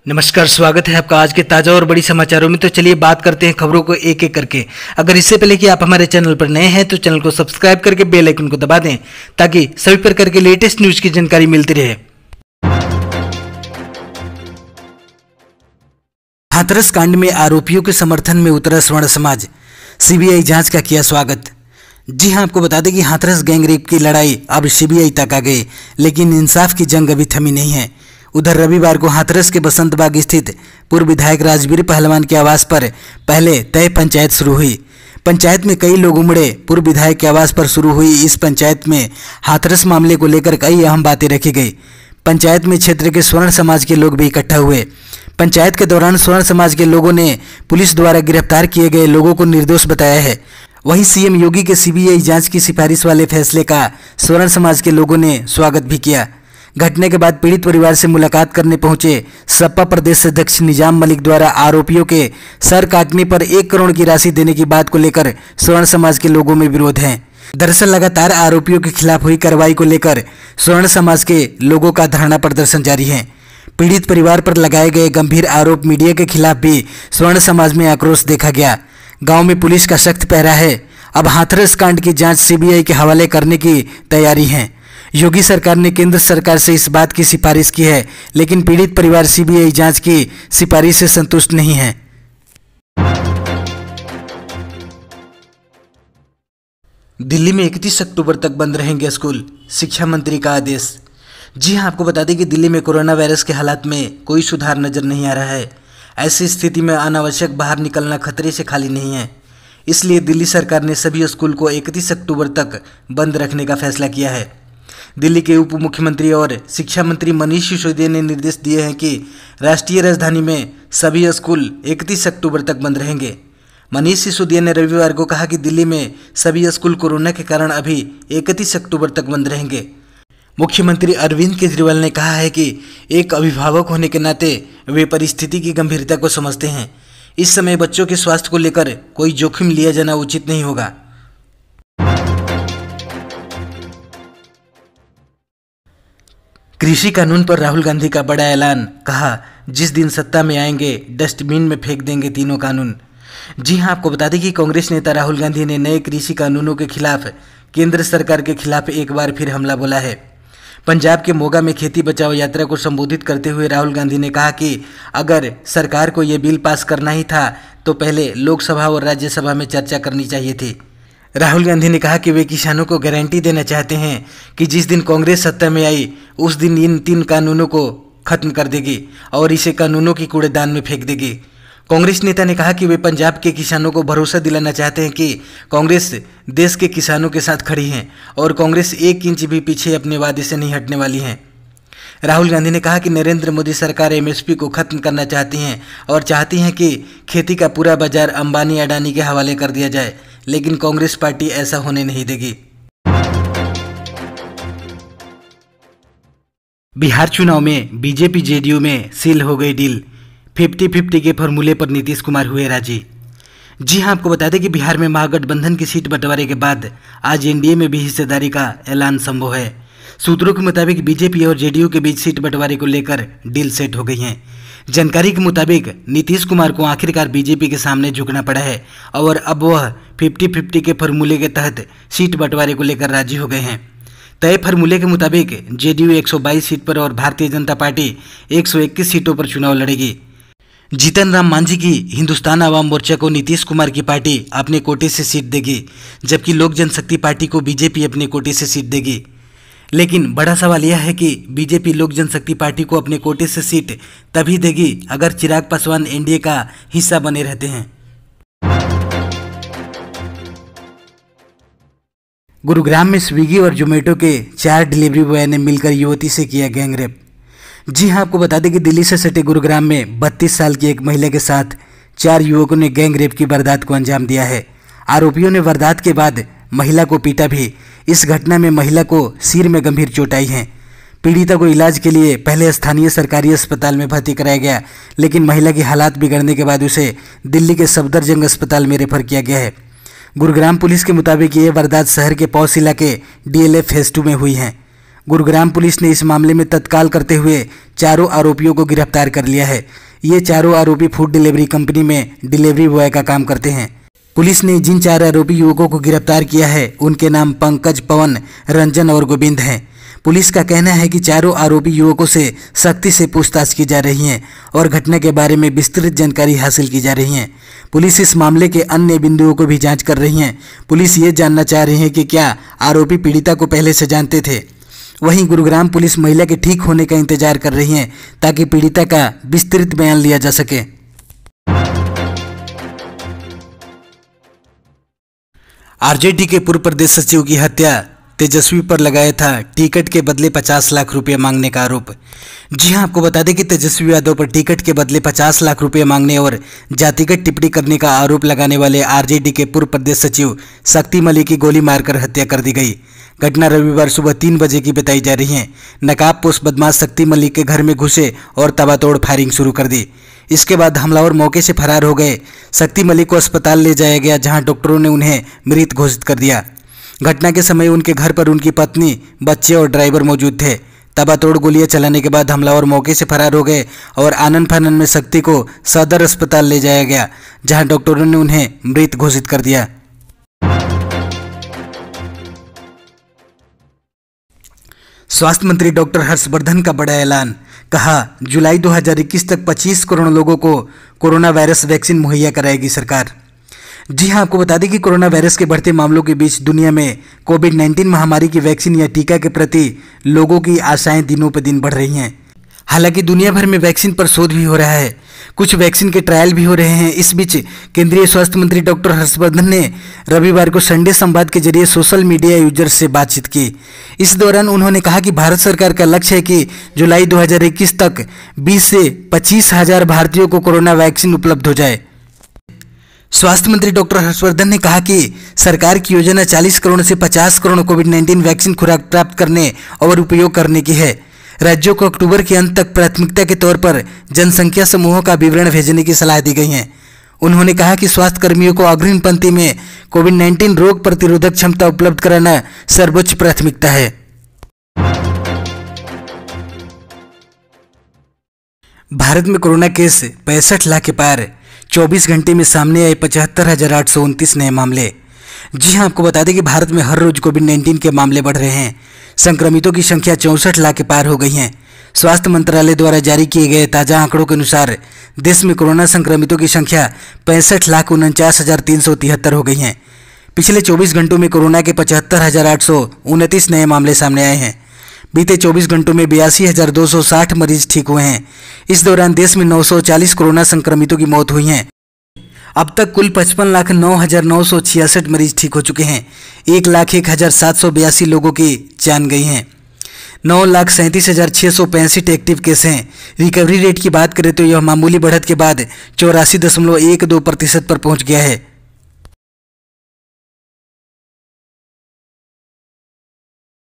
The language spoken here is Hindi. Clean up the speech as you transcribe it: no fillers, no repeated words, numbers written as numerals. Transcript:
नमस्कार, स्वागत है आपका आज के ताजा और बड़ी समाचारों में। तो चलिए बात करते हैं खबरों को एक एक करके। अगर इससे पहले कि आप हमारे चैनल पर नए हैं तो चैनल को सब्सक्राइब करके बेल आइकन को दबा दें ताकि सभी प्रकार के लेटेस्ट न्यूज की जानकारी मिलती रहे। हाथरस कांड में आरोपियों के समर्थन में उतरा स्वर्ण समाज, सीबीआई जांच का किया स्वागत। जी हां, आपको बता दें कि हाथरस गैंगरेप की लड़ाई अब सीबीआई तक आ गई, लेकिन इंसाफ की जंग अभी थमी नहीं है। उधर रविवार को हाथरस के बसंत बाग स्थित पूर्व विधायक राजवीर पहलवान के आवास पर पहले तय पंचायत शुरू हुई। पंचायत में कई लोग उमड़े। पूर्व विधायक के आवास पर शुरू हुई इस पंचायत में हाथरस मामले को लेकर कई अहम बातें रखी गई। पंचायत में क्षेत्र के स्वर्ण समाज के लोग भी इकट्ठा हुए। पंचायत के दौरान स्वर्ण समाज के लोगों ने पुलिस द्वारा गिरफ्तार किए गए लोगों को निर्दोष बताया है। वहीं सीएम योगी के सीबीआई जांच की सिफारिश वाले फैसले का स्वर्ण समाज के लोगों ने स्वागत भी किया। घटना के बाद पीड़ित परिवार से मुलाकात करने पहुंचे सपा प्रदेश अध्यक्ष निजाम मलिक द्वारा आरोपियों के सर काटने पर 1 करोड़ की राशि देने की बात को लेकर स्वर्ण समाज के लोगों में विरोध है। दरअसल लगातार आरोपियों के खिलाफ हुई कार्रवाई को लेकर स्वर्ण समाज के लोगों का धरना प्रदर्शन जारी है। पीड़ित परिवार पर लगाए गए गंभीर आरोप मीडिया के खिलाफ भी स्वर्ण समाज में आक्रोश देखा गया। गांव में पुलिस का सख्त पहरा है। अब हाथरस कांड की जांच सीबीआई के हवाले करने की तैयारी है। योगी सरकार ने केंद्र सरकार से इस बात की सिफारिश की है, लेकिन पीड़ित परिवार सीबीआई जांच की सिफारिश से संतुष्ट नहीं है। दिल्ली में 31 अक्टूबर तक बंद रहेंगे स्कूल, शिक्षा मंत्री का आदेश। जी हां, आपको बता दें कि दिल्ली में कोरोना वायरस के हालात में कोई सुधार नजर नहीं आ रहा है। ऐसी स्थिति में अनावश्यक बाहर निकलना खतरे से खाली नहीं है। इसलिए दिल्ली सरकार ने सभी स्कूल को 31 अक्टूबर तक बंद रखने का फैसला किया है। दिल्ली के उप मुख्यमंत्री और शिक्षा मंत्री मनीष सिसोदिया ने निर्देश दिए हैं कि राष्ट्रीय राजधानी में सभी स्कूल 31 अक्टूबर तक बंद रहेंगे। मनीष सिसोदिया ने रविवार को कहा कि दिल्ली में सभी स्कूल कोरोना के कारण अभी 31 अक्टूबर तक बंद रहेंगे। मुख्यमंत्री अरविंद केजरीवाल ने कहा है कि एक अभिभावक होने के नाते वे परिस्थिति की गंभीरता को समझते हैं। इस समय बच्चों के स्वास्थ्य को लेकर कोई जोखिम लिया जाना उचित नहीं होगा। कृषि कानून पर राहुल गांधी का बड़ा ऐलान, कहा जिस दिन सत्ता में आएंगे डस्टबिन में फेंक देंगे तीनों कानून। जी हां, आपको बता दें कि कांग्रेस नेता राहुल गांधी ने नए कृषि कानूनों के खिलाफ केंद्र सरकार के खिलाफ एक बार फिर हमला बोला है। पंजाब के मोगा में खेती बचाओ यात्रा को संबोधित करते हुए राहुल गांधी ने कहा कि अगर सरकार को यह बिल पास करना ही था तो पहले लोकसभा और राज्यसभा में चर्चा करनी चाहिए थी। राहुल गांधी ने कहा कि वे किसानों को गारंटी देना चाहते हैं कि जिस दिन कांग्रेस सत्ता में आई उस दिन इन 3 कानूनों को खत्म कर देगी और इसे कानूनों की कूड़ेदान में फेंक देगी। कांग्रेस नेता ने कहा कि वे पंजाब के किसानों को भरोसा दिलाना चाहते हैं कि कांग्रेस देश के किसानों के साथ खड़ी है और कांग्रेस 1 इंच भी पीछे अपने वादे से नहीं हटने वाली है। राहुल गांधी ने कहा कि नरेंद्र मोदी सरकार एमएसपी को खत्म करना चाहती है और चाहती है कि खेती का पूरा बाजार अंबानी अडानी के हवाले कर दिया जाए, लेकिन कांग्रेस पार्टी ऐसा होने नहीं देगी। बिहार चुनाव में बीजेपी जेडीयू में सील हो गई डील, 50-50 के फॉर्मूले पर नीतीश कुमार हुए राजी। जी हां, आपको बता दें कि बिहार में महागठबंधन की सीट बंटवारे के बाद आज एनडीए में भी हिस्सेदारी का ऐलान संभव है। सूत्रों के मुताबिक बीजेपी और जेडीयू के बीच सीट बंटवारे को लेकर डील सेट हो गई है। जानकारी के मुताबिक नीतीश कुमार को आखिरकार बीजेपी के सामने झुकना पड़ा है और अब वह 50-50 के फॉर्मूले के तहत सीट बंटवारे को लेकर राजी हो गए हैं। तय फॉर्मूले के मुताबिक जेडीयू 122 सीट पर और भारतीय जनता पार्टी 121 सीटों पर चुनाव लड़ेगी। जीतन राम मांझी की हिंदुस्तान आवाम मोर्चा को नीतीश कुमार की पार्टी अपने कोटे से सीट देगी, जबकि लोक जनशक्ति पार्टी को बीजेपी अपने कोटे से सीट देगी। लेकिन बड़ा सवाल यह है कि बीजेपी लोक जनशक्ति पार्टी को अपने कोटे से सीट तभी देगी अगर चिराग पासवान एनडीए का हिस्सा बने रहते हैं। गुरुग्राम में स्विगी और जोमेटो के 4 डिलीवरी बॉय ने मिलकर युवती से किया गैंगरेप। जी हां, आपको बता दें कि दिल्ली से सटे गुरुग्राम में 32 साल की एक महिला के साथ 4 युवकों ने गैंगरेप की वारदात को अंजाम दिया है। आरोपियों ने वारदात के बाद महिला को पीटा भी। इस घटना में महिला को सिर में गंभीर चोट आई है। पीड़िता को इलाज के लिए पहले स्थानीय सरकारी अस्पताल में भर्ती कराया गया, लेकिन महिला की हालात बिगड़ने के बाद उसे दिल्ली के सफदरजंग अस्पताल में रेफर किया गया है। गुरुग्राम पुलिस के मुताबिक ये वारदात शहर के पौष इलाके डीएलएफ फेज 2 में हुई है। गुरुग्राम पुलिस ने इस मामले में तत्काल करते हुए चारों आरोपियों को गिरफ्तार कर लिया है। ये चारों आरोपी फूड डिलीवरी कंपनी में डिलीवरी बॉय का काम करते हैं। पुलिस ने जिन 4 आरोपी युवकों को गिरफ्तार किया है उनके नाम पंकज, पवन, रंजन और गोविंद हैं। पुलिस का कहना है कि चारों आरोपी युवकों से सख्ती से पूछताछ की जा रही है और घटना के बारे में विस्तृत जानकारी हासिल की जा रही है। पुलिस इस मामले के अन्य बिंदुओं को भी जांच कर रही है। पुलिस ये जानना चाह रही है कि क्या आरोपी पीड़िता को पहले से जानते थे। वहीं गुरुग्राम पुलिस महिला के ठीक होने का इंतजार कर रही है ताकि पीड़िता का विस्तृत बयान लिया जा सके। आरजेडी के पूर्व प्रदेश सचिव की हत्या, तेजस्वी पर लगाया था टिकट के बदले 50 लाख रुपए मांगने का आरोप। जी हां, आपको बता दें कि तेजस्वी यादव पर टिकट के बदले 50 लाख रुपए मांगने और जातिगत टिप्पणी करने का आरोप लगाने वाले आरजेडी के पूर्व प्रदेश सचिव शक्ति मलिक की गोली मारकर हत्या कर दी गई। घटना रविवार सुबह 3 बजे की बताई जा रही है। नकाबपोश बदमाश शक्ति मलिक के घर में घुसे और ताबड़तोड़ फायरिंग शुरू कर दी। इसके बाद हमलावर मौके से फरार हो गए। शक्ति मलिक को अस्पताल ले जाया गया, जहां डॉक्टरों ने उन्हें मृत घोषित कर दिया। घटना के समय उनके घर पर उनकी पत्नी, बच्चे और ड्राइवर मौजूद थे। ताबड़तोड़ गोलियां चलाने के बाद हमलावर मौके से फरार हो गए और आनन फानन में शक्ति को सदर अस्पताल ले जाया गया, जहां डॉक्टरों ने उन्हें मृत घोषित कर दिया। स्वास्थ्य मंत्री डॉक्टर हर्षवर्धन का बड़ा ऐलान, कहा जुलाई 2021 तक 25 करोड़ लोगों को कोरोना वायरस वैक्सीन मुहैया कराएगी सरकार। जी हां, आपको बता दें कि कोरोना वायरस के बढ़ते मामलों के बीच दुनिया में कोविड-19 महामारी की वैक्सीन या टीका के प्रति लोगों की आशाएं दिनों पर दिन बढ़ रही हैं। हालांकि दुनिया भर में वैक्सीन पर शोध भी हो रहा है, कुछ वैक्सीन के ट्रायल भी हो रहे हैं। इस बीच केंद्रीय स्वास्थ्य मंत्री डॉक्टर हर्षवर्धन ने रविवार को संडे संवाद के जरिए सोशल मीडिया यूजर्स से बातचीत की। इस दौरान उन्होंने कहा कि भारत सरकार का लक्ष्य है कि जुलाई 2021 तक 20 से 25 हजार भारतीयों को कोरोना वैक्सीन उपलब्ध हो जाए। स्वास्थ्य मंत्री डॉक्टर हर्षवर्धन ने कहा कि सरकार की योजना 40 करोड़ से 50 करोड़ कोविड-19 वैक्सीन खुराक प्राप्त करने और उपयोग करने की है। राज्यों को अक्टूबर के अंत तक प्राथमिकता के तौर पर जनसंख्या समूहों का विवरण भेजने की सलाह दी गई है। उन्होंने कहा कि स्वास्थ्य कर्मियों को अग्रिम पंक्ति में कोविड-19 रोग प्रतिरोधक क्षमता उपलब्ध कराना सर्वोच्च प्राथमिकता है। भारत में कोरोना केस 65 लाख के पार, 24 घंटे में सामने आए 75,829 नए मामले। जी हां, आपको बता दें कि भारत में हर रोज कोविड-19 के मामले बढ़ रहे हैं। संक्रमितों की संख्या 64 लाख के पार हो गई है। स्वास्थ्य मंत्रालय द्वारा जारी किए गए ताज़ा आंकड़ों के अनुसार देश में कोरोना संक्रमितों की संख्या 65,49,373 हो गई है। पिछले 24 घंटों में कोरोना के 75,829 नए मामले सामने आए हैं। बीते 24 घंटों में 82,260 मरीज ठीक हुए हैं। इस दौरान देश में 940 कोरोना संक्रमितों की मौत हुई है। अब तक कुल 55,09,966 मरीज ठीक हो चुके हैं। 1,01,782 लोगों की जान गई हैं। 9,37,665 एक्टिव केस हैं। रिकवरी रेट की बात करें तो यह मामूली बढ़त के बाद 84.12% पर पहुंच गया है।